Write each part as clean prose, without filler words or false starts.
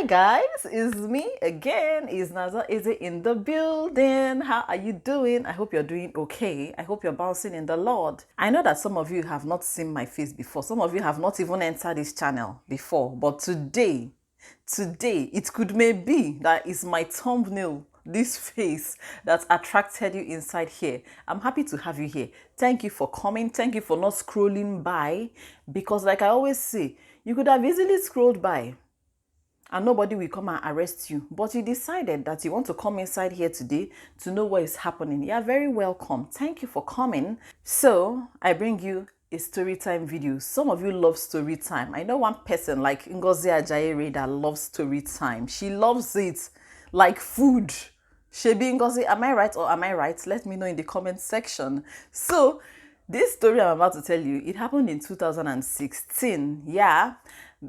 guys, it's me again. It's nazor.ezeh in the building. How are you doing? I hope you're doing okay. I hope you're bouncing in the Lord. I know that some of you have not seen my face before. Some of you have not even entered this channel before. But today, it could maybe that is my thumbnail, this face that attracted you inside here. I'm happy to have you here. Thank you for coming. Thank you for not scrolling by, because like I always say, you could have easily scrolled by and nobody will come and arrest you. But you decided that you want to come inside here today to know what is happening. You are very welcome. Thank you for coming. So I bring you a story time video. Some of you love story time. I know one person like Ngozi Ajayi that loves story time. She loves it like food. Shebi Ngozi, am I right or am I right? Let me know in the comment section. So this story I'm about to tell you, it happened in 2016. Yeah.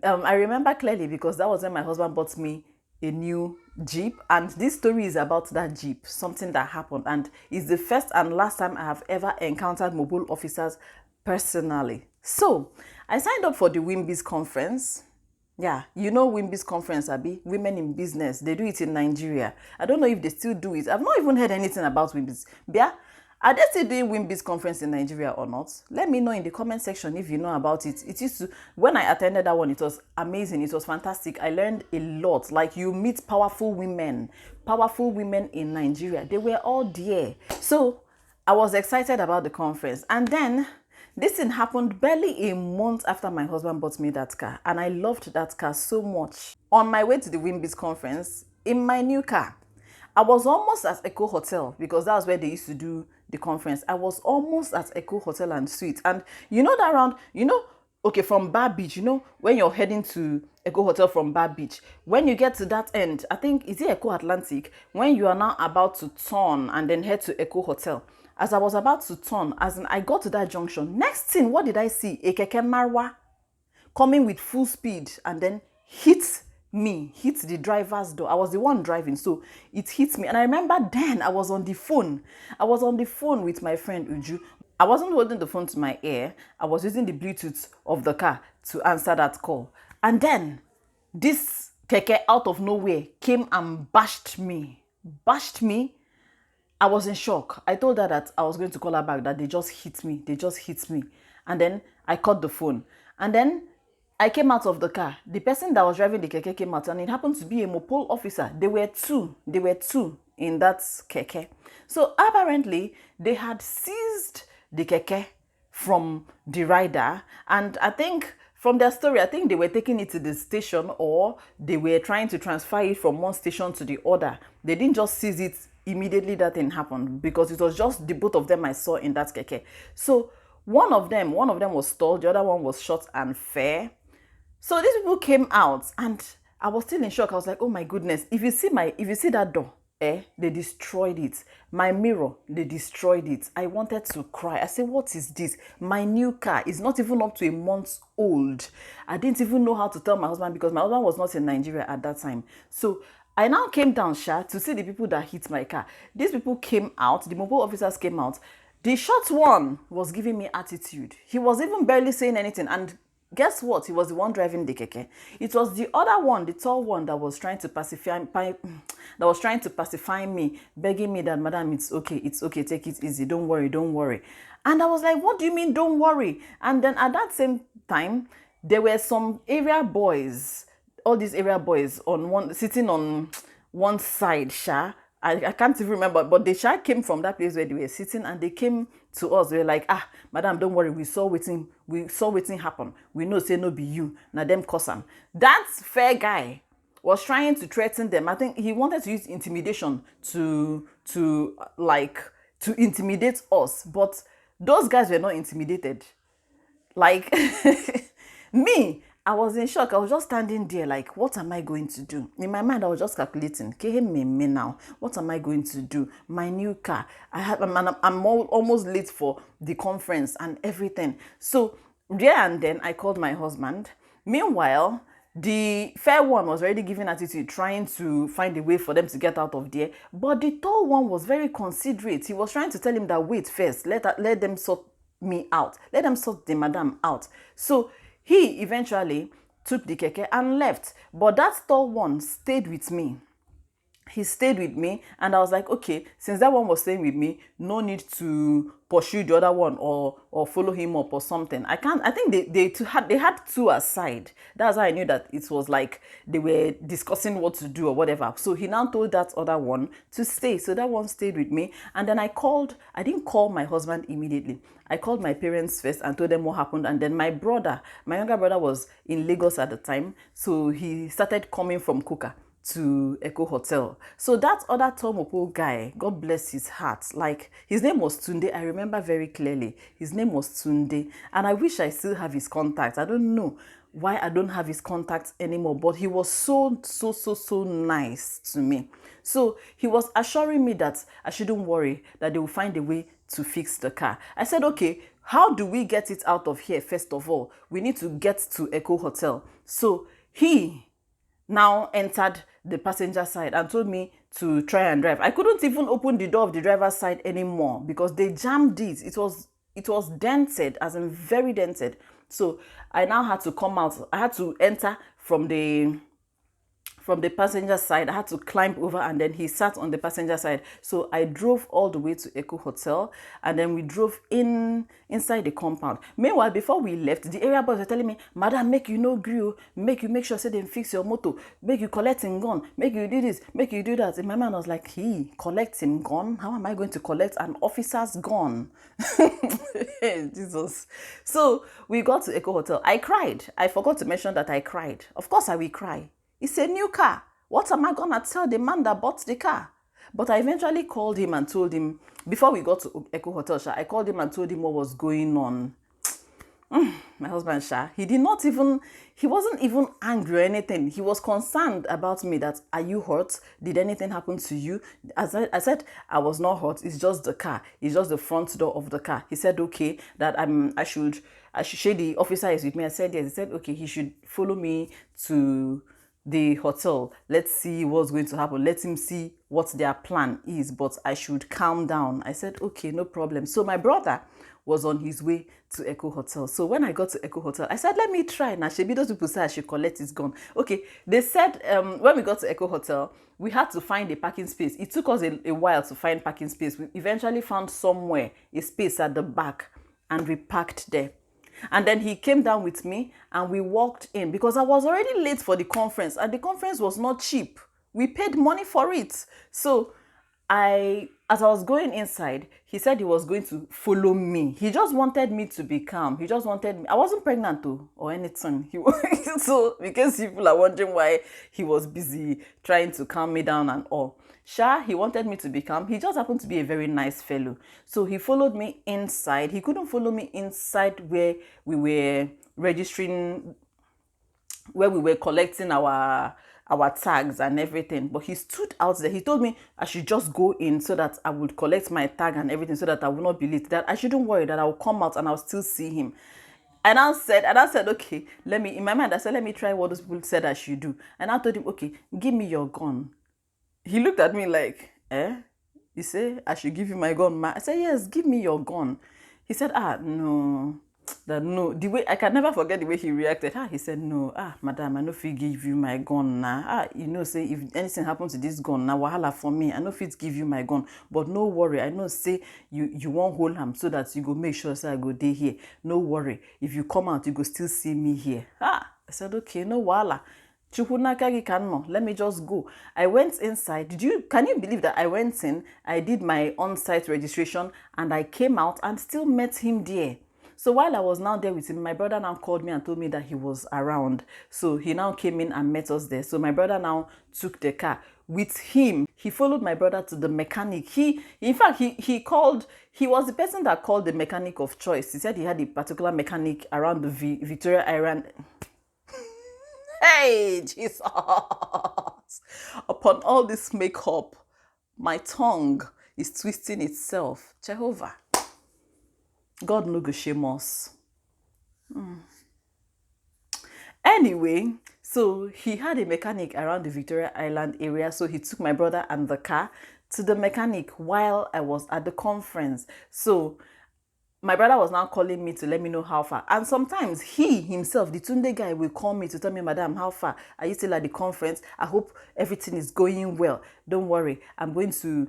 I remember clearly because that was when my husband bought me a new Jeep, and this story is about that Jeep, something that happened, and it's the first and last time I have ever encountered MOPOL officers personally. So I signed up for the WIMBIZ conference. Yeah, you know WIMBIZ conference, Abi, Women in Business. They do it in Nigeria. I don't know if they still do it. I've not even heard anything about WIMBIZ. Yeah, are they still doing WIMBIZ conference in Nigeria or not? Let me know in the comment section if you know about it. It used to, when I attended that one, it was amazing. It was fantastic. I learned a lot. Like, you meet powerful women in Nigeria. They were all there. So I was excited about the conference. And then this thing happened barely a month after my husband bought me that car. And I loved that car so much. On my way to the WIMBIZ conference, in my new car, I was almost at Echo Hotel, because that's where they used to do the conference. I was almost at Echo Hotel and Suite. And you know that round, okay, from Bar Beach, when you're heading to Echo Hotel from Bar Beach, when you get to that end, I think, is it Echo Atlantic? When you are now about to turn and then head to Echo Hotel. As I was about to turn, as in I got to that junction, next thing, what did I see? A Keke Marwa coming with full speed and then hit the driver's door. I was the one driving, so it hit me. And I remember then I was on the phone. With my friend Uju. I wasn't holding the phone to my ear. I was using the Bluetooth of the car to answer that call. And then this keke out of nowhere came and bashed me. I was in shock. I told her that I was going to call her back, that they just hit me. And then I cut the phone. And then I came out of the car. The person that was driving the keke came out, and it happened to be a MOPOL officer. They were two in that keke. So apparently, they had seized the keke from the rider. And I think from their story, I think they were taking it to the station, or they were trying to transfer it from one station to the other. They didn't just seize it immediately that thing happened, because it was just the both of them I saw in that keke. So one of them was stalled, the other one was shot and fair. So these people came out, and I was still in shock. I was like, oh my goodness, if you see that door, they destroyed it. My mirror, they destroyed it. I wanted to cry. I said, what is this? My new car is not even up to a month old. I didn't even know how to tell my husband, because my husband was not in Nigeria at that time. So I now came down, to see the people that hit my car. These people came out, the mobile officers came out. The short one was giving me attitude. He was even barely saying anything. And guess what? He was the one driving the keke. It was the other one, the tall one, that was trying to pacify me, begging me that, madam, it's okay, take it easy, don't worry. And I was like, what do you mean, don't worry? And then at that same time, there were some area boys, all these area boys sitting on one side, I can't even remember, but the child came from that place where they were sitting, and they came to us. They were like, madam, don't worry, we saw wetin happen. We know, say no be you. Now them cause am. That fair guy was trying to threaten them. I think he wanted to use intimidation to intimidate us. But those guys were not intimidated. Like me, I was in shock. I was just standing there like, what am I going to do? In my mind, I was just calculating, me now, what am I going to do? My new car. I'm almost late for the conference and everything. So there and then, I called my husband. Meanwhile, the fair one was already giving attitude, trying to find a way for them to get out of there. But the tall one was very considerate. He was trying to tell him that, wait first, let them sort me out. Let them sort the madam out. So he eventually took the keke and left. But that tall one stayed with me. He stayed with me, and I was like, okay, since that one was staying with me, no need to pursue the other one or follow him up or something. I think they had two aside. That's how I knew that it was like they were discussing what to do or whatever. So he now told that other one to stay. So that one stayed with me, and then I didn't call my husband immediately. I called my parents first and told them what happened, and then my younger brother was in Lagos at the time, so he started coming from Kuka to Echo Hotel. So that other MOPOL guy, God bless his heart, like his name was Tunde. I remember very clearly. His name was Tunde, and I wish I still have his contact. I don't know why I don't have his contact anymore, but he was so nice to me. So he was assuring me that I shouldn't worry, that they will find a way to fix the car. I said, okay, how do we get it out of here? First of all, we need to get to Echo Hotel. So he now entered the passenger side and told me to try and drive. I couldn't even open the door of the driver's side anymore because they jammed it. It was dented, as in very dented. So I now had to come out. I had to enter from the passenger side. I had to climb over, and then he sat on the passenger side. So I drove all the way to Echo Hotel, and then we drove inside the compound. Meanwhile, before we left, the area boys were telling me, madam, make you no grill, make sure say them fix your motor, make you collect him gun, make you do this, make you do that. And my man was like, he collect him gun? How am I going to collect an officer's gun? Jesus. So we got to Echo Hotel. I cried. I forgot to mention that I cried. Of course I will cry. It's a new car. What am I gonna tell the man that bought the car? But I eventually called him and told him, before we got to Echo Hotel, I called him and told him what was going on. My husband, he wasn't even angry or anything. He was concerned about me, that, are you hurt? Did anything happen to you? I said, I was not hurt. It's just the car. It's just the front door of the car. He said, okay, that I should say the officer is with me. I said, yes. He said, okay, he should follow me to the hotel. Let's see what's going to happen. Let him see what their plan is, but I should calm down. I said, okay, no problem. So my brother was on his way to Echo Hotel. So when I got to Echo Hotel, I said, let me try. Now, maybe those people said I should collect his gun. Okay, they said when we got to Echo Hotel, we had to find a parking space. It took us a while to find parking space. We eventually found somewhere, a space at the back, and we parked there. And then he came down with me and we walked in, because I was already late for the conference, and the conference was not cheap. We paid money for it. So as I was going inside, he said he was going to follow me. He just wanted me to be calm. He just wanted me. I wasn't pregnant though, or anything. So because people are wondering why he was busy trying to calm me down and all. He wanted me to be calm. He just happened to be a very nice fellow. So he followed me inside. He couldn't follow me inside where we were registering, where we were collecting our tags and everything. But he stood out there. He told me I should just go in so that I would collect my tag and everything, so that I would not be late. That I shouldn't worry, that I will come out and I'll still see him. And I said, okay, in my mind, I said, let me try what those people said I should do. And I told him, okay, give me your gun. He looked at me like, You say I should give you my gun, ma? I said, yes, give me your gun. He said, no. No, the way I can never forget the way he reacted. He said, no, madam, I no fit give you my gun now. Say if anything happens to this gun now, wahala for me. I no fit give you my gun. But no worry, I know say you won't hold him so that you go make sure say I go dey here. No worry. If you come out, you go still see me here. I said, okay, no wahala. Let me just go. I went inside. Can you believe that I went in, I did my on-site registration, and I came out and still met him there. So while I was now there with him, my brother now called me and told me that he was around. So he now came in and met us there. So my brother now took the car with him. He followed my brother to the mechanic. He was the person that called the mechanic of choice. He said he had a particular mechanic around the Victoria Island. Hey, Jesus. Upon all this makeup, my tongue is twisting itself. Jehovah. God no go shame us. Anyway, so he had a mechanic around the Victoria Island area. So he took my brother and the car to the mechanic while I was at the conference. So my brother was now calling me to let me know how far. And sometimes he himself, the Tunde guy, will call me to tell me, Madam, how far? Are you still at the conference? I hope everything is going well. Don't worry. I'm going to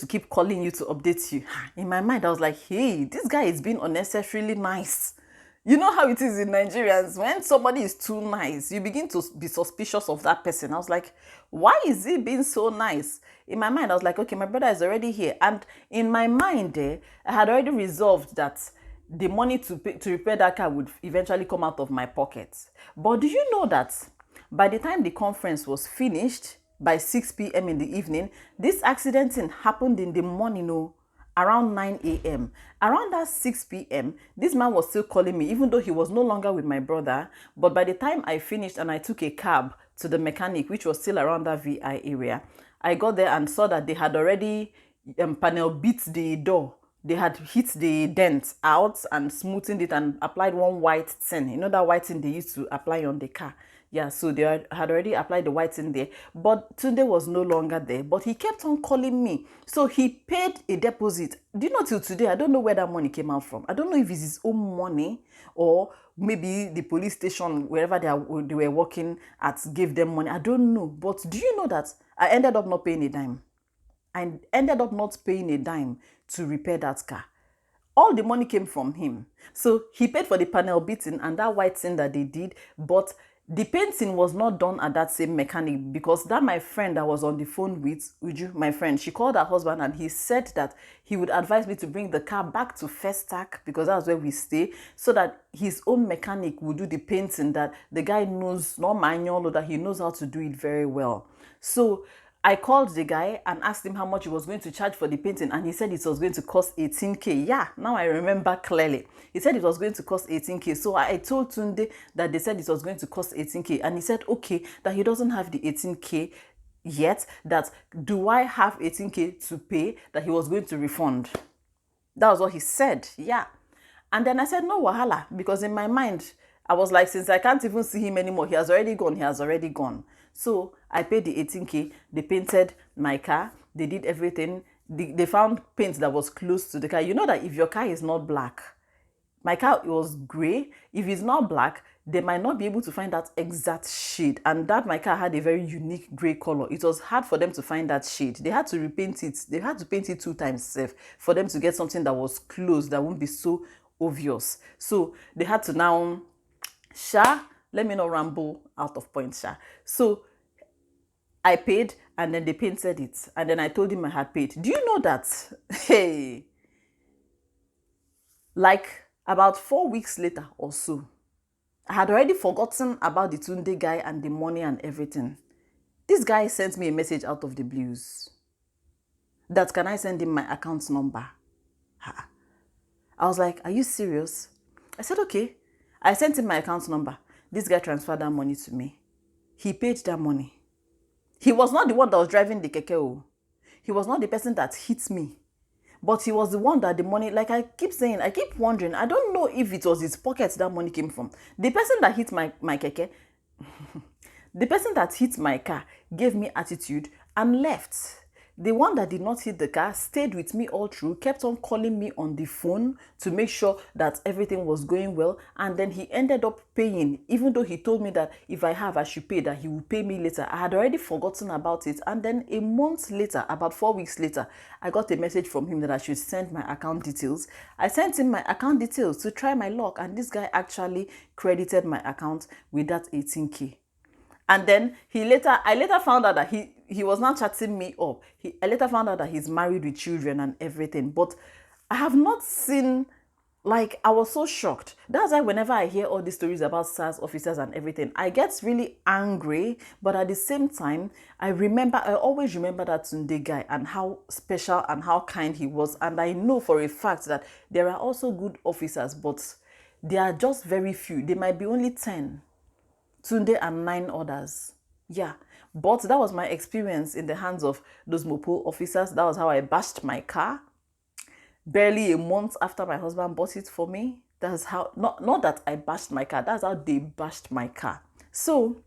keep calling you to update you. In my mind, I was like, hey, this guy is being unnecessarily nice. You know how it is in Nigerians. When somebody is too nice, you begin to be suspicious of that person. I was like, why is he being so nice? In my mind, I was like, okay, my brother is already here. And in my mind, I had already resolved that the money to repair that car would eventually come out of my pocket. But do you know that by the time the conference was finished, by 6 p.m. in the evening, this accident thing happened in the morning, around 9 a.m. Around that 6 p.m., this man was still calling me, even though he was no longer with my brother. But by the time I finished and I took a cab to the mechanic, which was still around that VI area, I got there and saw that they had already panel beat the door. They had hit the dent out and smoothened it and applied one white thing. You know that white thing they used to apply on the car? Yeah, so they had already applied the white in there. But Tunde was no longer there. But he kept on calling me. So he paid a deposit. Do you know, till today, I don't know where that money came out from. I don't know if it's his own money or maybe the police station, wherever they were working at, gave them money. I don't know. But do you know that I ended up not paying a dime? I ended up not paying a dime to repair that car. All the money came from him. So he paid for the panel beating and that white thing that they did, but the painting was not done at that same mechanic, because that my friend that was on the phone with Uju, my friend, she called her husband and he said that he would advise me to bring the car back to Festac, because that's where we stay, so that his own mechanic would do the painting, that the guy knows, not manual, or that he knows how to do it very well. So I called the guy and asked him how much he was going to charge for the painting, and he said it was going to cost 18k. Yeah, now I remember clearly. He said it was going to cost 18k. So I told Tunde that they said it was going to cost 18k, and he said okay, that he doesn't have the 18k yet, that do I have 18k to pay, that he was going to refund. That was what he said. Yeah. And then I said, no wahala, because in my mind, I was like, since I can't even see him anymore, he has already gone. So I paid the 18k, they painted my car, they did everything. They found paint that was close to the car. You know that if your car is not black, my car was gray. If it's not black, they might not be able to find that exact shade. And that my car had a very unique gray color. It was hard for them to find that shade. They had to repaint it. They had to paint it 2 times safe for them to get something that was close, that won't be so obvious. So they had to now, let me not ramble out of point, So I paid and then they painted it. And then I told him I had paid. Do you know that? Hey, like about 4 weeks later or so, I had already forgotten about the Tunde guy and the money and everything. This guy sent me a message out of the blues. That can I send him my account number? I was like, are you serious? I said, okay. I sent him my account number. This guy transferred that money to me. He paid that money. He was not the one that was driving the keke. He was not the person that hit me. But he was the one that the money, like I keep saying, I keep wondering, I don't know if it was his pocket that money came from. The person that hit my keke, the person that hit my car gave me attitude and left. The one that did not hit the car stayed with me all through, kept on calling me on the phone to make sure that everything was going well. And then he ended up paying, even though he told me that if I should pay, that he would pay me later. I had already forgotten about it. And then a month later, about 4 weeks later, I got a message from him that I should send my account details. I sent him my account details to try my luck. And this guy actually credited my account with that 18k. And then I later found out that he was now chatting me up. I later found out that he's married with children and everything. But I have not seen, like, I was so shocked. That's why whenever I hear all these stories about SARS officers and everything, I get really angry. But at the same time, I always remember that Tunde guy and how special and how kind he was. And I know for a fact that there are also good officers, but they are just very few. They might be only 10. Tunde and 9 others. Yeah. But that was my experience in the hands of those MOPOL officers. That was how I bashed my car. Barely a month after my husband bought it for me. That's how, not that I bashed my car. That's how they bashed my car. So,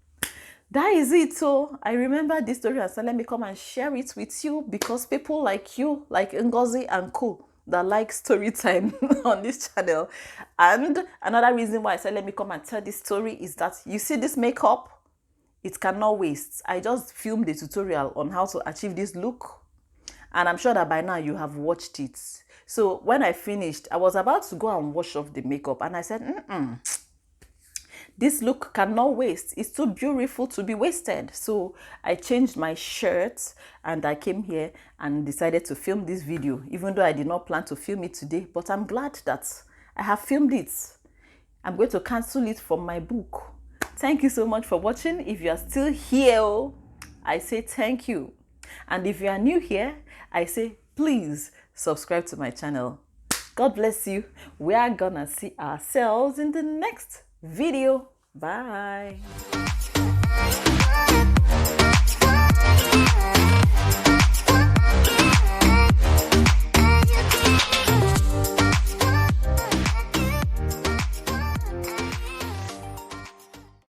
that is it. So, I remember this story and said, let me come and share it with you, because people like you, like Ngozi and Co, that like story time on this channel. And another reason why I said let me come and tell this story is that you see this makeup, it cannot waste. I just filmed a tutorial on how to achieve this look, and I'm sure that by now you have watched it. So when I finished, I was about to go and wash off the makeup, and I said, this look cannot waste. It's too beautiful to be wasted. So I changed my shirt and I came here and decided to film this video, even though I did not plan to film it today. But I'm glad that I have filmed it. I'm going to cancel it from my book. Thank you so much for watching. If you are still here, I say thank you. And if you are new here, I say please subscribe to my channel. God bless you. We are gonna see ourselves in the next video. Bye.